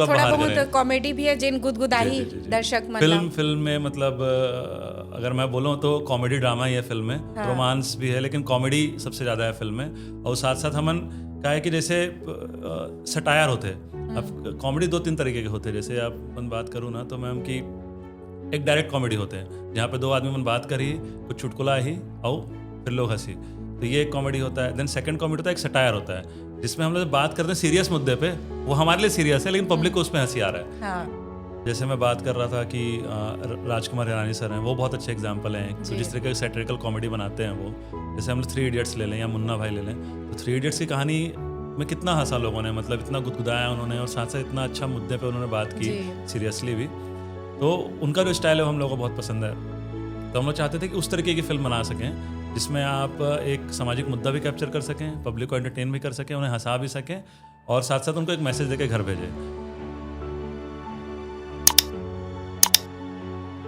उसको आप थोड़ा बाहर बहुत करें। कॉमेडी भी है जिन गुदगुदाही जी, जी, जी। दर्शक मतलब फिल्म में मतलब अगर मैं बोलूँ तो कॉमेडी ड्रामा ही है फिल्म में, हाँ। रोमांस भी है लेकिन कॉमेडी सबसे ज़्यादा है फिल्म में। और साथ साथ हमन का है कि जैसे सटायर होते हैं, अब कॉमेडी 2-3 तरीके के होते हैं। जैसे आप अपन बात करूँ ना तो मैम कि एक डायरेक्ट कॉमेडी होते हैं जहाँ पे दो आदमी मन बात करी, कुछ चुटकुला ही और फिर लोग हंसी, तो ये एक कॉमेडी होता है। देन सेकंड कॉमेडी होता है, एक सटायर होता है जिसमें हम लोग बात करते हैं सीरियस मुद्दे पे, वो हमारे लिए सीरियस है लेकिन पब्लिक को उसमें हंसी आ रहा है। हाँ जैसे मैं बात कर रहा था कि राजकुमार हिरानी सर हैं, वो बहुत अच्छे एग्जाम्पल हैं। तो जी। जिस तरीके की सैटिरिकल कॉमेडी बनाते हैं वो, जैसे हम लोग 3 इडियट्स ले लें या मुन्ना भाई ले लें, तो 3 इडियट्स की कहानी में कितना हंसा लोगों ने, मतलब इतना गुदगुदाया उन्होंने और साथ साथ इतना अच्छा मुद्दे पे उन्होंने बात की जी। सीरियसली भी। तो उनका जो स्टाइल है वो हम लोगों को बहुत पसंद है। तो हम लोग चाहते थे कि उस तरीके की फिल्म बना सकें जिसमें आप एक सामाजिक मुद्दा भी कैप्चर कर सकें, पब्लिक को एंटरटेन भी कर सकें, उन्हें हंसा भी सकें और साथ साथ उनको एक मैसेज देकर घर भेजें।